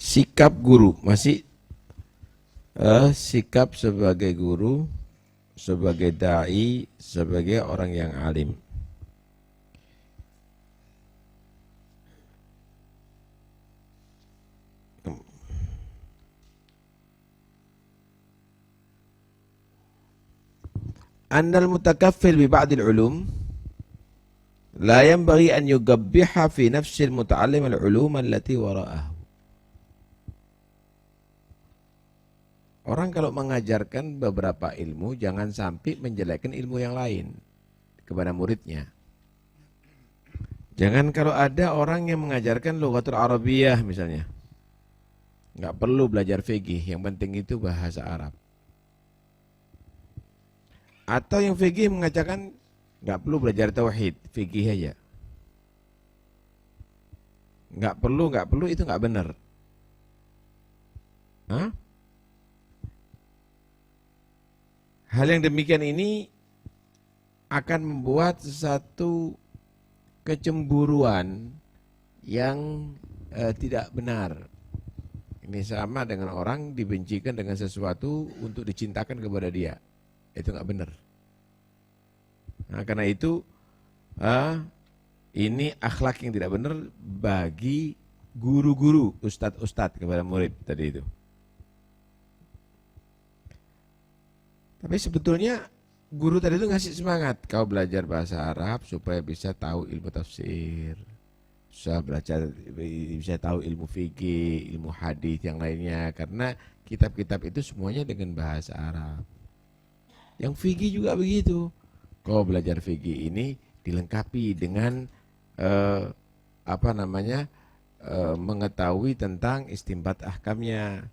sikap guru masih sikap sebagai guru, sebagai dai, sebagai orang yang alim. Annal mutakaffil bi ba'dil ulum la yanbaghi an yugabbiha fi nafsil muta'allim al-ulum allati wara'ahu. Orang kalau mengajarkan beberapa ilmu jangan sampai menjelekkan ilmu yang lain kepada muridnya. Jangan kalau ada orang yang mengajarkan lughatul Arabiyah misalnya, nggak perlu belajar fikih, yang penting itu bahasa Arab. Atau yang fikih mengatakan nggak perlu belajar tauhid, fikih aja. Nggak perlu itu nggak benar. Hah? Hal yang demikian ini akan membuat satu kecemburuan yang tidak benar. Ini sama dengan orang dibencikan dengan sesuatu untuk dicintakan kepada dia. Itu nggak benar. Nah, karena itu ini akhlak yang tidak benar bagi guru-guru, ustadz-ustadz kepada murid tadi itu. Tapi sebetulnya guru tadi itu ngasih semangat. Kau belajar bahasa Arab supaya bisa tahu ilmu tafsir, bisa tahu ilmu fikih, ilmu hadis yang lainnya. Karena kitab-kitab itu semuanya dengan bahasa Arab. Yang fikih juga begitu. Kau belajar fikih ini dilengkapi dengan mengetahui tentang istinbat ahkamnya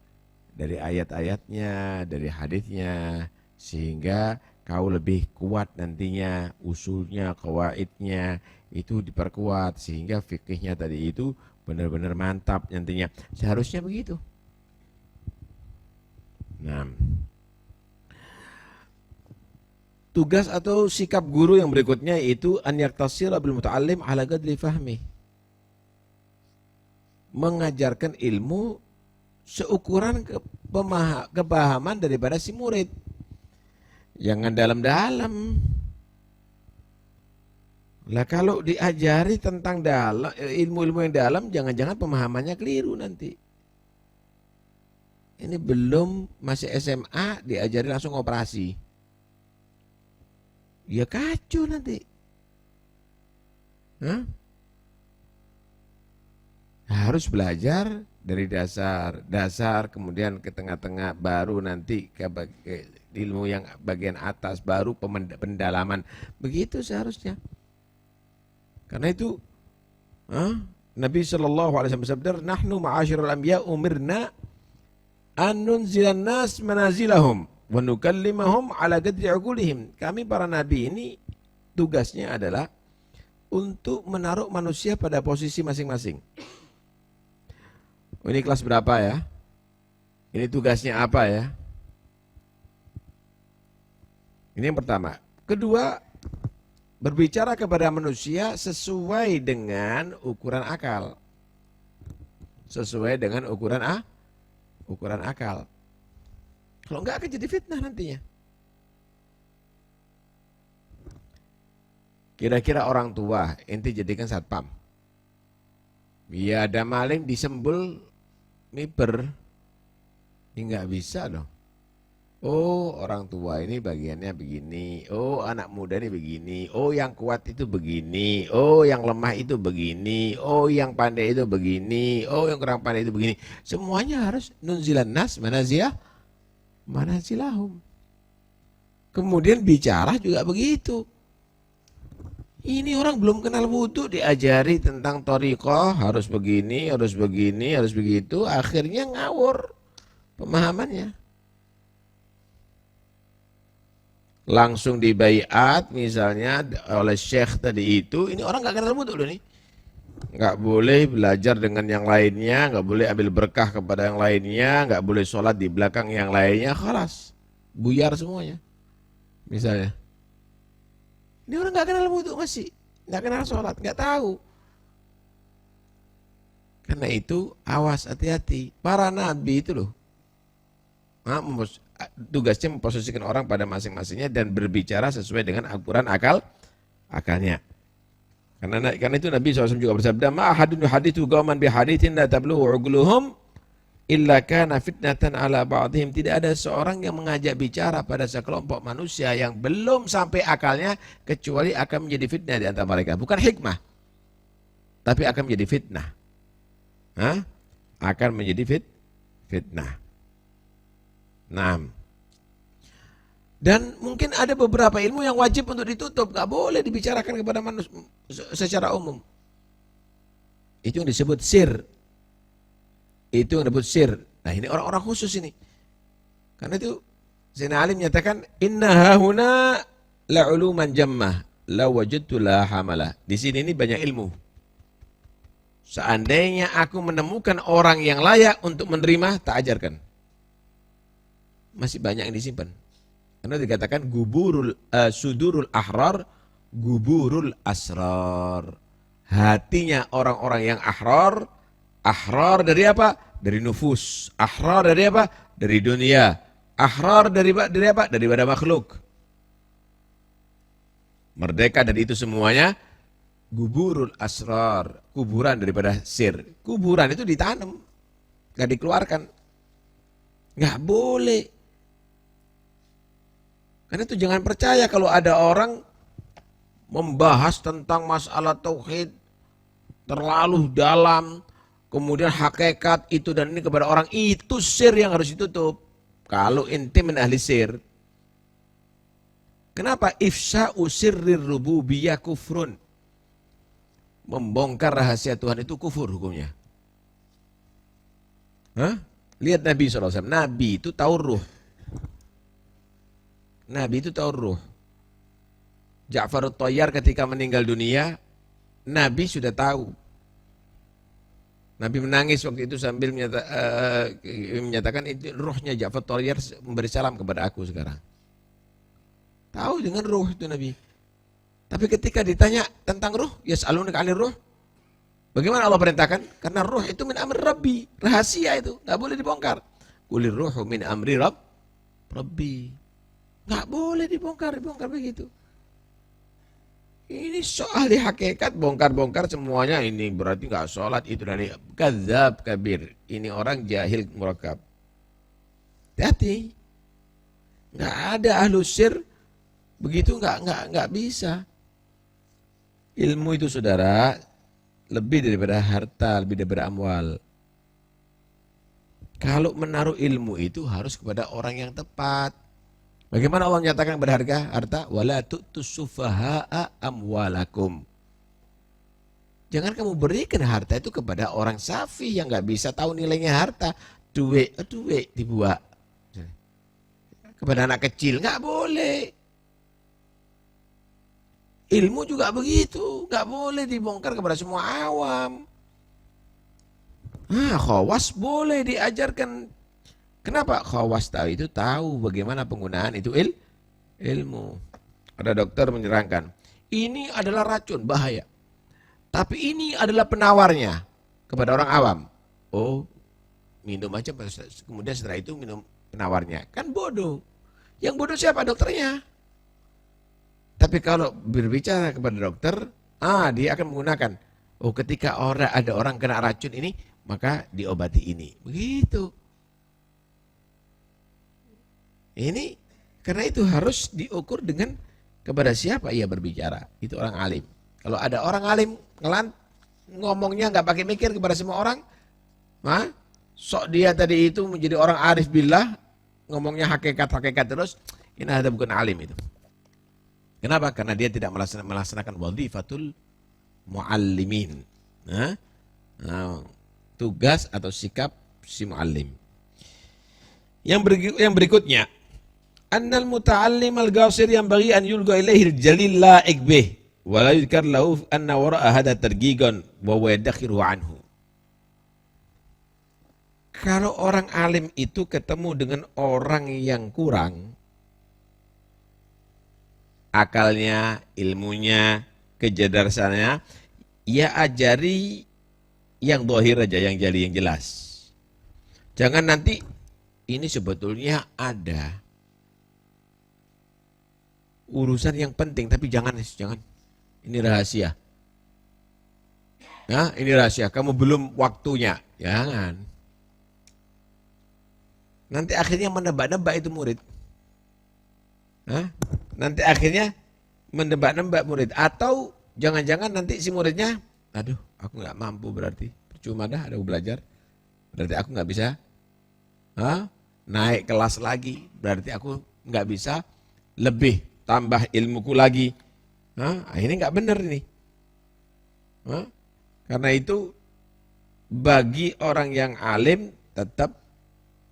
dari ayat-ayatnya, dari hadisnya, sehingga kau lebih kuat nantinya usulnya, qawaidnya itu diperkuat sehingga fikihnya tadi itu benar-benar mantap nantinya. Seharusnya begitu. Nah, tugas atau sikap guru yang berikutnya itu an yaktasira bil muta'allim ala qadri fahmi. Mengajarkan ilmu seukuran kepahaman daripada si murid. Jangan dalam-dalam. Lah kalau diajari tentang dalam ilmu-ilmu yang dalam, jangan-jangan pemahamannya keliru nanti. Ini belum masih SMA diajari langsung operasi. Ya kacau nanti. Hah? Harus belajar dari dasar kemudian ke tengah-tengah, baru nanti ke ilmu yang bagian atas, baru pendalaman. Begitu seharusnya. Karena itu Nabi SAW bersabda, nahnu ma'asyiral anbiya umirna an nunzilan nas manazilahum wa nukallimahum ala qadri uqulihim. Kami para nabi ini tugasnya adalah untuk menaruh manusia pada posisi masing-masing. Ini kelas berapa ya? Ini tugasnya apa ya? Ini yang pertama. Kedua, berbicara kepada manusia sesuai dengan ukuran akal. Sesuai dengan ukuran akal. Kalau enggak akan jadi fitnah nantinya. Kira-kira orang tua, ente jadikan satpam. Ya ada maling disembul miber. Ini enggak bisa dong. Oh orang tua ini bagiannya begini. Oh anak muda ini begini. Oh yang kuat itu begini. Oh yang lemah itu begini. Oh yang pandai itu begini. Oh yang kurang pandai itu begini. Semuanya harus nunzilan nas manazilahum. Kemudian bicara juga begitu. Ini orang belum kenal wudu diajari tentang thariqah, harus begini, harus begini, harus begitu. Akhirnya ngawur pemahamannya. Langsung dibaiat misalnya oleh syekh tadi itu, ini orang gak kenal wudu loh nih. Gak boleh belajar dengan yang lainnya, gak boleh ambil berkah kepada yang lainnya, gak boleh sholat di belakang yang lainnya, khalas, buyar semuanya. Misalnya, ini orang gak kenal wudu masih, gak kenal sholat, gak tahu. Karena itu awas, hati-hati. Para nabi itu loh, tugasnya memposisikan orang pada masing-masingnya dan berbicara sesuai dengan ukuran akalnya. Karena itu Nabi SAW juga bersabda, ma ahadun yuhadithu qauman bihadithin la tablughu uqluhum illa kana fitnatan ala ba'dihim. Tidak ada seorang yang mengajak bicara pada sekelompok manusia yang belum sampai akalnya kecuali akan menjadi fitnah di antara mereka. Bukan hikmah, tapi akan menjadi fitnah. Akan menjadi fitnah. Nah, dan mungkin ada beberapa ilmu yang wajib untuk ditutup, gak boleh dibicarakan kepada manusia secara umum. Itu yang disebut sir. Itu yang disebut sir. Nah, ini orang-orang khusus ini. Karena itu Sayyidina Ali menyatakan, inna hahuna la'uluman jammah la wajadtu la hamalah. Di sini ini banyak ilmu. Seandainya aku menemukan orang yang layak untuk menerima, tak ajarkan. Masih banyak yang disimpan. Karena dikatakan sudurul ahrar, guburul asrar. Hatinya orang-orang yang ahrar dari apa? Dari nufus. Ahrar dari apa? Dari dunia. Ahrar dari apa? Daripada makhluk. Merdeka dari itu semuanya. Guburul asrar, kuburan daripada sir. Kuburan itu ditanam, gak dikeluarkan. Gak boleh. Karena itu jangan percaya kalau ada orang membahas tentang masalah tauhid terlalu dalam, kemudian hakikat itu dan ini kepada orang, itu sir yang harus ditutup. Kalau intim min ahli sir. Kenapa? Ifsa'u sirrir rububiyah kufrun. Membongkar rahasia Tuhan itu kufur hukumnya. Lihat Nabi SAW. Nabi itu tahu ruh. Nabi itu tahu ruh. Ja'far At-Thayyar ketika meninggal dunia, Nabi sudah tahu. Nabi menangis waktu itu sambil menyatakan itu ruhnya Ja'far At-Thayyar memberi salam kepada aku sekarang. Tahu dengan ruh itu Nabi. Tapi ketika ditanya tentang ruh, yas'alunaka 'anir ruh. Bagaimana Allah perintahkan? Karena ruh itu min amri Rabbi, rahasia itu, enggak boleh dibongkar. Qulir ruhu min amri Rabbi. Enggak boleh dibongkar begitu. Ini soal di hakikat, bongkar-bongkar semuanya ini berarti enggak sholat itu dari kadzab kabir. Ini orang jahil murakkab. Hati-hati. Enggak ada ahlu sir begitu, enggak bisa. Ilmu itu saudara lebih daripada harta, lebih daripada amwal. Kalau menaruh ilmu itu harus kepada orang yang tepat. Bagaimana Allah menyatakan berharga harta? Wala tu'tus sufaha'a amwalakum. Jangan kamu berikan harta itu kepada orang safi yang nggak bisa tahu nilainya harta. Duit dibuat. Kepada anak kecil nggak boleh. Ilmu juga begitu, nggak boleh dibongkar kepada semua awam. Khawas boleh diajarkan. Kenapa? Khawas tahu bagaimana penggunaan itu ilmu. Ada dokter menerangkan, ini adalah racun, bahaya. Tapi ini adalah penawarnya kepada orang awam. Oh, minum aja, kemudian setelah itu minum penawarnya. Kan bodoh. Yang bodoh siapa? Dokternya. Tapi kalau berbicara kepada dokter, dia akan menggunakan, ketika ada orang kena racun ini, maka diobati ini. Begitu. Ini karena itu harus diukur dengan kepada siapa ia berbicara. Itu orang alim. Kalau ada orang alim ngomongnya nggak pakai mikir kepada semua orang, sok dia tadi itu menjadi orang arif billah, ngomongnya hakikat terus, ini ada bukan alim itu. Kenapa? Karena dia tidak melaksanakan wadhifatul muallimin. Tugas atau sikap si muallim. Yang berikutnya, annal muta'allim al-ghasir yang bagi an yulqa ilaihi al-jalil la'ik bih wa la yudhkar lahu anna wara'a hadha targigan wa huwa yadakhiru anhu. Kalau orang alim itu ketemu dengan orang yang kurang akalnya, ilmunya, kecerdasannya, ia ajari yang zahir aja, yang jali, yang jelas. Jangan nanti ini sebetulnya ada urusan yang penting, tapi jangan. Ini rahasia. Nah, ini rahasia. Kamu belum waktunya. Jangan. Nanti akhirnya menebak-nebak itu murid. Nanti akhirnya menebak-nebak murid. Atau jangan-jangan nanti si muridnya, aduh, aku nggak mampu berarti. Percuma dah ada belajar. Berarti aku nggak bisa naik kelas lagi. Berarti aku nggak bisa lebih tambah ilmuku lagi. Ini nggak benar ini. Karena itu bagi orang yang alim tetap,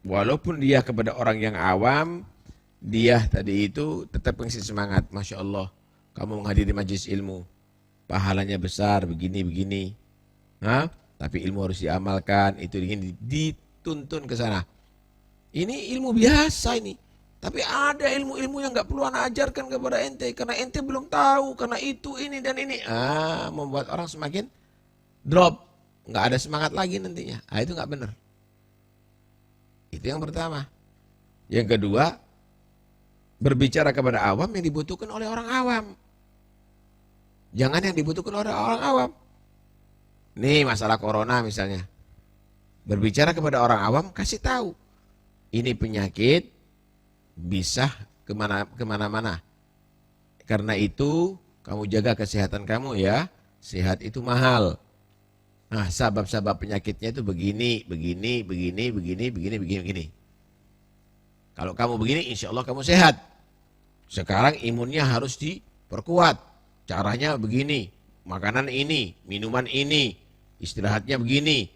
walaupun dia kepada orang yang awam, dia tadi itu tetap ngasih semangat. Masya Allah, kamu menghadiri majelis ilmu, pahalanya besar begini-begini. Tapi ilmu harus diamalkan, itu ingin dituntun ke sana. Ini ilmu biasa ini. Tapi ada ilmu-ilmu yang nggak perlu anak ajarkan kepada ente, karena ente belum tahu, karena itu, ini, dan ini. Membuat orang semakin drop, nggak ada semangat lagi nantinya. Itu nggak benar. Itu yang pertama. Yang kedua, berbicara kepada awam yang dibutuhkan oleh orang awam. Jangan yang dibutuhkan oleh orang awam. Nih masalah corona misalnya. Berbicara kepada orang awam, kasih tahu. Ini penyakit bisa kemana-mana. Karena itu kamu jaga kesehatan kamu ya. Sehat itu mahal. Nah, sebab-sebab penyakitnya itu begini. Kalau kamu begini, insya Allah kamu sehat. Sekarang imunnya harus diperkuat. Caranya begini, makanan ini, minuman ini, istirahatnya begini,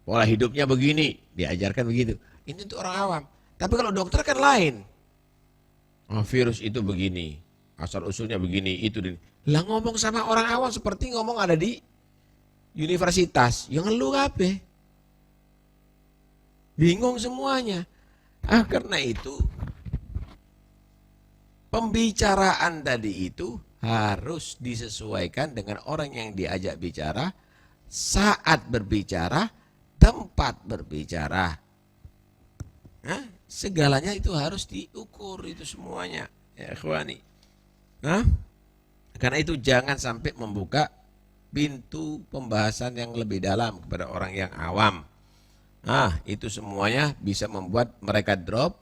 pola hidupnya begini, diajarkan begitu. Ini untuk orang awam. Tapi kalau dokter kan lain. Virus itu begini, asal usulnya begini, itu. Lah ngomong sama orang awam seperti ngomong ada di universitas, yang ngeluh apa? Bingung semuanya. Karena itu pembicaraan tadi itu harus disesuaikan dengan orang yang diajak bicara, saat berbicara, tempat berbicara. Segalanya itu harus diukur itu semuanya, ya ikhwani. Karena itu jangan sampai membuka pintu pembahasan yang lebih dalam kepada orang yang awam. Itu semuanya bisa membuat mereka drop,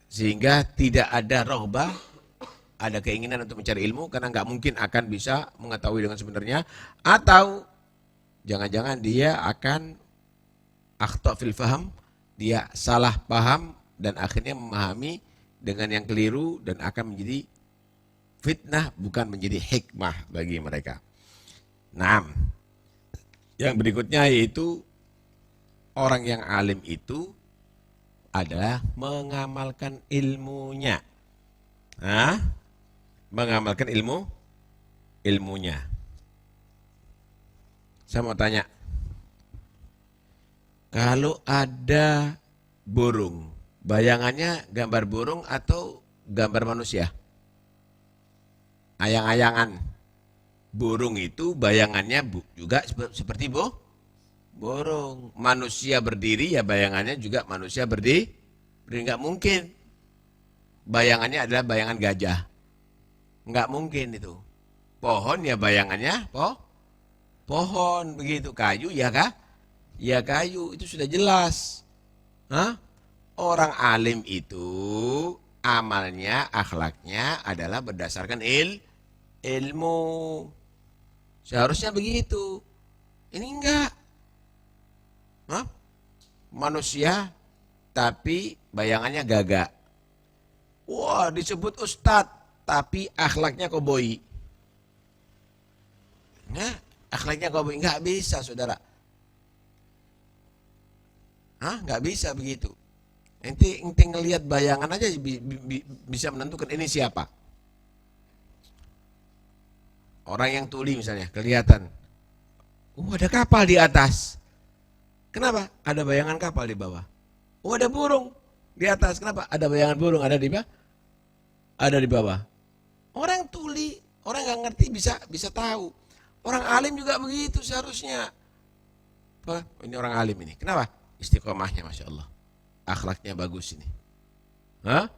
sehingga tidak ada rohbah, ada keinginan untuk mencari ilmu, karena nggak mungkin akan bisa mengetahui dengan sebenarnya, atau jangan-jangan dia akan akhta fil faham, dia salah paham dan akhirnya memahami dengan yang keliru dan akan menjadi fitnah, bukan menjadi hikmah bagi mereka. Nah, yang berikutnya yaitu orang yang alim itu adalah mengamalkan ilmunya. Mengamalkan ilmunya. Saya mau tanya, kalau ada burung, bayangannya gambar burung atau gambar manusia? Ayang-ayangan. Burung itu bayangannya juga seperti burung. Manusia berdiri ya bayangannya juga manusia berdiri. Nggak mungkin bayangannya adalah bayangan gajah. Nggak mungkin itu. Pohon ya bayangannya pohon, begitu. Kayu ya kah? Ya kayu, itu sudah jelas. Orang alim itu amalnya, akhlaknya adalah berdasarkan ilmu. Seharusnya begitu. Ini enggak. Manusia tapi bayangannya gagak. Wah, disebut ustadz tapi akhlaknya koboi. Akhlaknya koboi, enggak bisa, saudara. Enggak bisa begitu. Ente ngelihat bayangan aja bisa menentukan ini siapa. Orang yang tuli misalnya, kelihatan. Ada kapal di atas. Kenapa? Ada bayangan kapal di bawah. Ada burung di atas. Kenapa? Ada bayangan burung ada di bawah. Orang tuli, orang nggak ngerti bisa tahu. Orang alim juga begitu seharusnya. Oh, ini orang alim ini. Kenapa? Istiqomahnya Masya Allah. Akhlaknya bagus ini. Hah?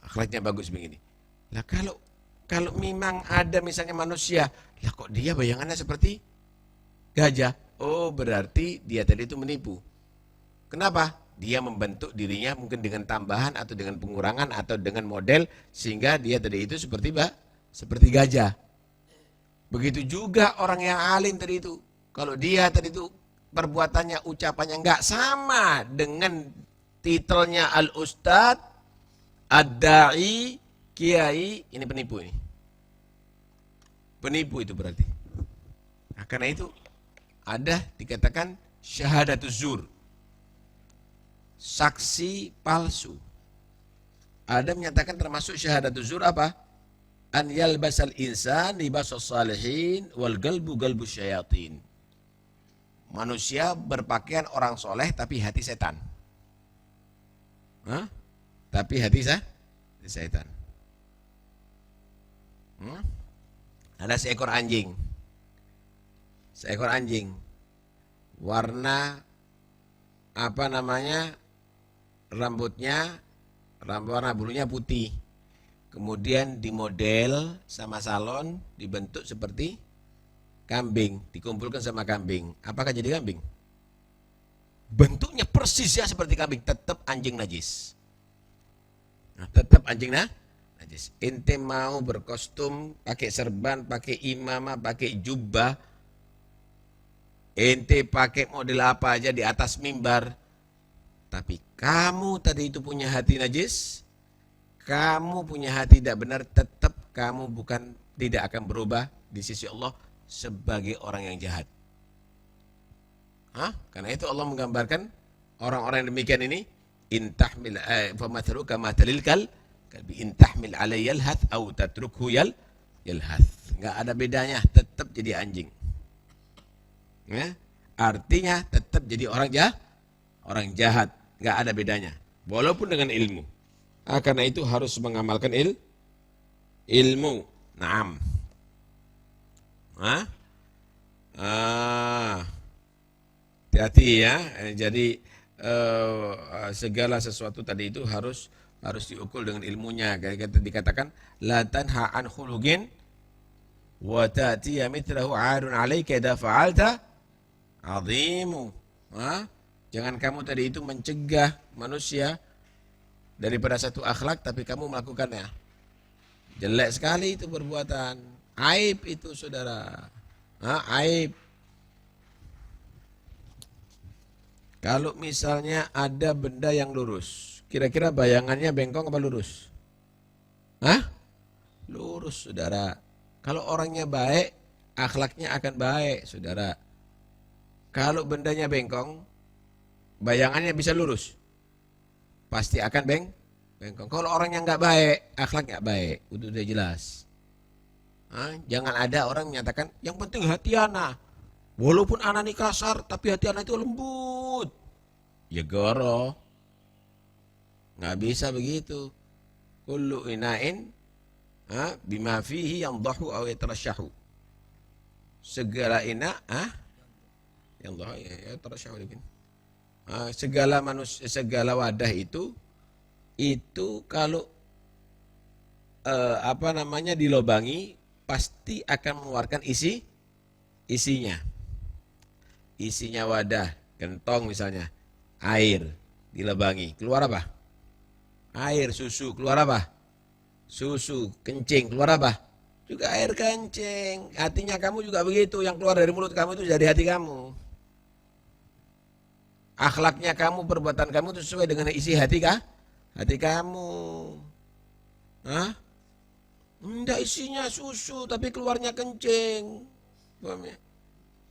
Akhlaknya bagus begini. Lah kalau memang ada misalnya manusia, lah kok dia bayangannya seperti gajah? Oh, berarti dia tadi itu menipu. Kenapa? Dia membentuk dirinya mungkin dengan tambahan atau dengan pengurangan atau dengan model sehingga dia tadi itu seperti gajah. Begitu juga orang yang alim tadi itu. Kalau dia tadi itu perbuatannya, ucapannya enggak sama dengan titelnya al-ustadz, ad-da'i, kiai, ini penipu ini. Penipu itu berarti. Nah, karena itu ada dikatakan syahadatuz zur. Saksi palsu. Ada menyatakan termasuk syahadatuz zur apa? An yalbasal insan libasas salihin wal galbu galbu syayatin. Manusia berpakaian orang soleh tapi hati setan. Hah? Tapi hati setan. Ada seekor anjing. Seekor anjing. Warna apa namanya? Rambutnya, warna bulunya putih. Kemudian dimodel sama salon, dibentuk seperti kambing, dikumpulkan sama kambing. Apakah jadi kambing? Bentuknya persis ya seperti kambing, tetap anjing najis. Nah, tetap anjing najis. Ente mau berkostum, pakai serban, pakai imamah, pakai jubah, ente pakai model apa aja di atas mimbar, tapi kamu tadi itu punya hati najis, kamu punya hati tidak benar, tetap kamu tidak akan berubah di sisi Allah sebagai orang yang jahat. Karena itu Allah menggambarkan orang-orang yang demikian ini, intahmil famathalu kama talil kalbi intahmil alayhi yalhath au tatrukhu yalhath. Enggak ada bedanya, tetap jadi anjing. Ya? Artinya tetap jadi orang jahat, enggak ada bedanya walaupun dengan ilmu. Karena itu harus mengamalkan ilmu. Naam. Hati-hati ya. Jadi segala sesuatu tadi itu harus diukur dengan ilmunya. Dikatakan la tanha an khuluqin wa ta'ti mithlahu 'arun 'alaika idza fa'alta 'azimu. Jangan kamu tadi itu mencegah manusia daripada satu akhlak tapi kamu melakukannya. Jelek sekali itu perbuatan. Aib itu saudara. Aib. Kalau misalnya ada benda yang lurus, kira-kira bayangannya bengkong apa lurus? Lurus saudara. Kalau orangnya baik, akhlaknya akan baik saudara. Kalau bendanya bengkong, bayangannya bisa lurus, pasti akan bengkong. Kalau orangnya nggak baik, akhlak nggak baik, udah jelas. Jangan ada orang menyatakan yang penting hati ana, walaupun ana ini kasar, tapi hati ana itu lembut. Ya goro, nggak bisa begitu. Kullu ina'in bima fihi yandahu aw yatarashahu. Segala ina yang Allah ya yatarashahu lagi. Segala manusia, segala wadah itu kalau dilobangi pasti akan mengeluarkan isinya. Isinya wadah, gentong misalnya, air dilobangi, keluar apa? Air. Susu, keluar apa? Susu. Kencing, keluar apa? Juga air kencing. Hatinya kamu juga begitu, yang keluar dari mulut kamu itu dari hati kamu. Akhlaknya kamu, perbuatan kamu itu sesuai dengan isi hati kamu. Enggak, isinya susu tapi keluarnya kencing.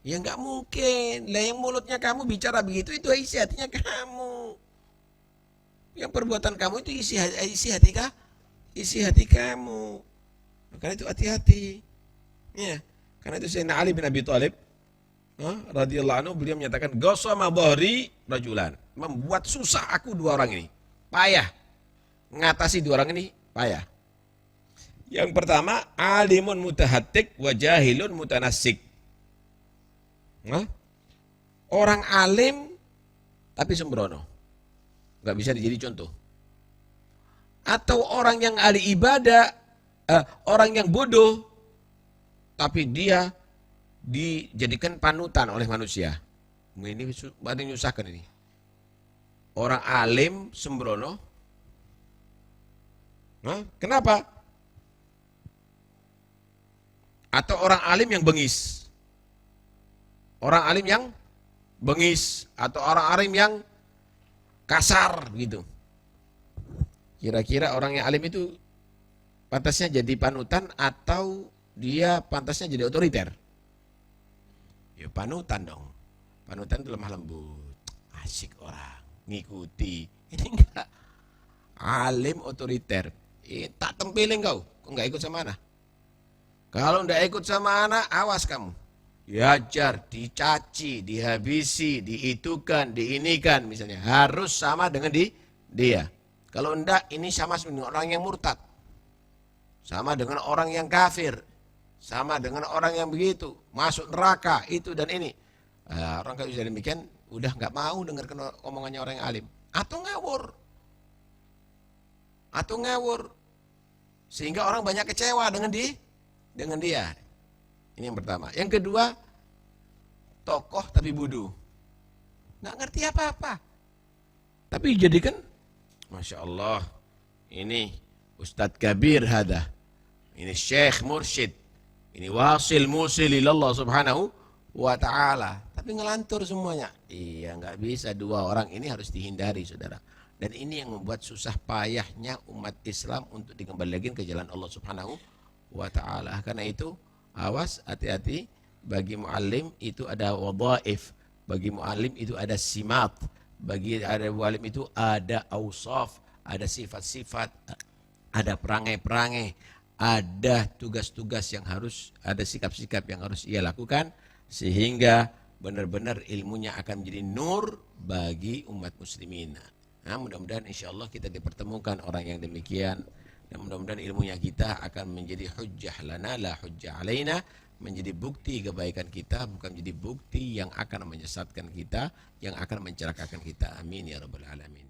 Ya enggak mungkin. Lah yang mulutnya kamu bicara begitu itu isi hatinya kamu. Yang perbuatan kamu itu isi hati kamu. Karena itu hati-hati. Ya. Karena itu Sayyidina Ali bin Abi Thalib radhiyallahu anhu, beliau menyatakan ghasama dhahri rajulan, membuat susah aku dua orang ini, payah ngatasi dua orang ini, payah. Yang pertama, alimun mutahattik wa jahilun mutanassik. Nah, orang alim tapi sembrono, nggak bisa dijadi contoh. Atau orang yang ahli ibadah, orang yang bodoh, tapi dia dijadikan panutan oleh manusia. Ini paling menyusahkan ini. Orang alim sembrono. Nah, kenapa? Atau orang alim yang bengis. Orang alim yang bengis atau orang alim yang kasar gitu. Kira-kira orang yang alim itu pantasnya jadi panutan atau dia pantasnya jadi otoriter? Ya panutan dong. Panutan itu lemah lembut, asik orang, ngikuti. Ini enggak. Alim otoriter. Tak tempelin kau enggak ikut sama anak. Kalau enggak ikut sama anak, awas kamu. Diajar, dicaci, dihabisi, diitukan, diinikan misalnya. Harus sama dengan dia. Kalau enggak, ini sama dengan orang yang murtad. Sama dengan orang yang kafir. Sama dengan orang yang begitu. Masuk neraka, itu dan ini. Orang kalau sudah demikian, udah enggak mau dengar omongannya orang yang alim. Atau ngawur. Sehingga orang banyak kecewa dengan dia. Ini yang pertama. Yang kedua, tokoh tapi bodoh. Nggak ngerti apa-apa. Tapi jadikan, Masya Allah, ini Ustadz Kabir hada. Ini Syekh Mursyid. Ini wasil musil ilallah subhanahu wa ta'ala. Tapi ngelantur semuanya. Iya, nggak bisa. Dua orang ini harus dihindari, saudara. Dan ini yang membuat susah payahnya umat Islam untuk dikembalikan ke jalan Allah subhanahu wa ta'ala. Karena itu, awas, hati-hati. Bagi muallim itu ada wadhaif, bagi muallim itu ada simat, bagi muallim itu ada ausaf, ada sifat-sifat, ada perangai-perangai, ada tugas-tugas yang harus, ada sikap-sikap yang harus ia lakukan, sehingga benar-benar ilmunya akan menjadi nur bagi umat muslimin. Nah, mudah-mudahan insya Allah kita dipertemukan orang yang demikian. Dan mudah-mudahan ilmunya kita akan menjadi hujjah lana la hujjah alaina, menjadi bukti kebaikan kita, bukan menjadi bukti yang akan menyesatkan kita, yang akan mencelakakan kita. Amin ya rabbal alamin.